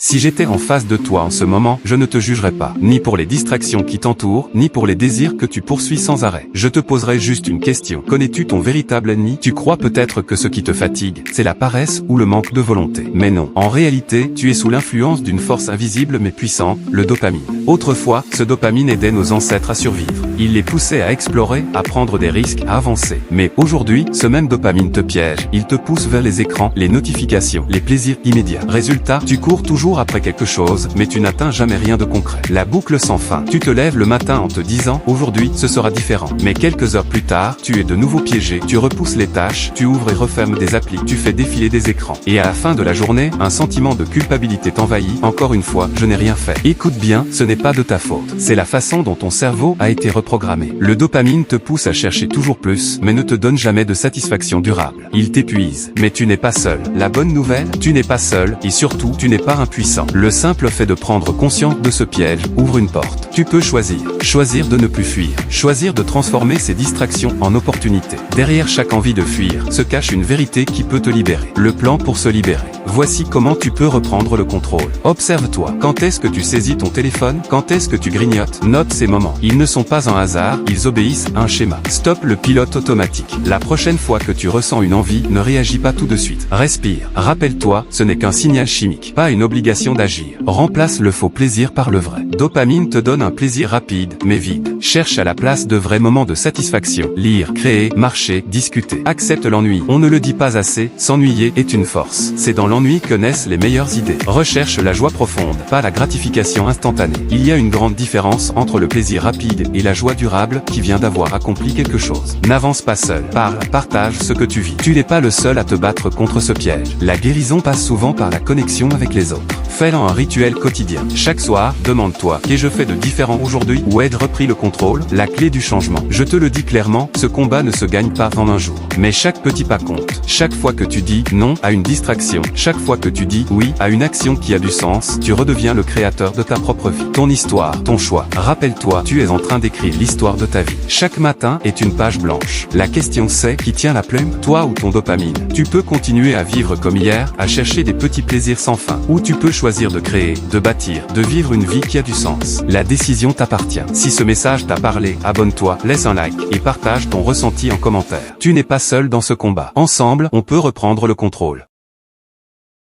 Si j'étais en face de toi en ce moment, je ne te jugerais pas, ni pour les distractions qui t'entourent, ni pour les désirs que tu poursuis sans arrêt. Je te poserai juste une question. Connais-tu ton véritable ennemi? Tu crois peut-être que ce qui te fatigue, c'est la paresse ou le manque de volonté. Mais non. En réalité, tu es sous l'influence d'une force invisible mais puissante, le dopamine. Autrefois, ce dopamine aidait nos ancêtres à survivre. Il les poussait à explorer, à prendre des risques, à avancer. Mais aujourd'hui, ce même dopamine te piège. Il te pousse vers les écrans, les notifications, les plaisirs immédiats. Résultat, tu cours toujours après quelque chose, mais tu n'atteins jamais rien de concret. La boucle sans fin. Tu te lèves le matin en te disant, aujourd'hui, ce sera différent. Mais quelques heures plus tard, tu es de nouveau piégé, tu repousses les tâches, tu ouvres et refermes des applis, tu fais défiler des écrans. Et à la fin de la journée, un sentiment de culpabilité t'envahit. Encore une fois, je n'ai rien fait. Écoute bien, ce n'est pas de ta faute. C'est la façon dont ton cerveau a été reprogrammé. Le dopamine te pousse à chercher toujours plus, mais ne te donne jamais de satisfaction durable. Il t'épuise. Mais tu n'es pas seul. La bonne nouvelle, tu n'es pas seul, et surtout, tu n'es pas impuissant. Le simple fait de prendre conscience de ce piège ouvre une porte. Tu peux choisir. Choisir de ne plus fuir. Choisir de transformer ces distractions en opportunités. Derrière chaque envie de fuir se cache une vérité qui peut te libérer. Le plan pour se libérer. Voici comment tu peux reprendre le contrôle. Observe-toi. Quand est-ce que tu saisis ton téléphone? Quand est-ce que tu grignotes? Note ces moments. Ils ne sont pas un hasard, ils obéissent à un schéma. Stop le pilote automatique. La prochaine fois que tu ressens une envie, ne réagis pas tout de suite. Respire. Rappelle-toi, ce n'est qu'un signal chimique, pas une obligation d'agir. Remplace le faux plaisir par le vrai. Dopamine te donne un plaisir rapide, mais vide. Cherche à la place de vrais moments de satisfaction. Lire, créer, marcher, discuter. Accepte l'ennui. On ne le dit pas assez, s'ennuyer est une force. C'est dans l'ennui que naissent les meilleures idées. Recherche la joie profonde, pas la gratification instantanée. Il y a une grande différence entre le plaisir rapide et la joie durable qui vient d'avoir accompli quelque chose. N'avance pas seul. Parle, partage ce que tu vis. Tu n'es pas le seul à te battre contre ce piège. La guérison passe souvent par la connexion avec les autres. Fais-en un rituel quotidien. Chaque soir, demande-toi, qu'ai-je fait de différent aujourd'hui? Ou ai-je repris le contrôle? La clé du changement. Je te le dis clairement, ce combat ne se gagne pas en un jour. Mais chaque petit pas compte. Chaque fois que tu dis non à une distraction, chaque fois que tu dis oui à une action qui a du sens, tu redeviens le créateur de ta propre vie. Ton histoire, ton choix. Rappelle-toi, tu es en train d'écrire l'histoire de ta vie. Chaque matin est une page blanche. La question c'est, qui tient la plume? Toi ou ton dopamine? Tu peux continuer à vivre comme hier, à chercher des petits plaisirs sans fin. Ou tu peux choisir de créer, de bâtir, de vivre une vie qui a du sens. La décision t'appartient. Si ce message t'a parlé, abonne-toi, laisse un like, et partage ton ressenti en commentaire. Tu n'es pas seul dans ce combat. Ensemble, on peut reprendre le contrôle.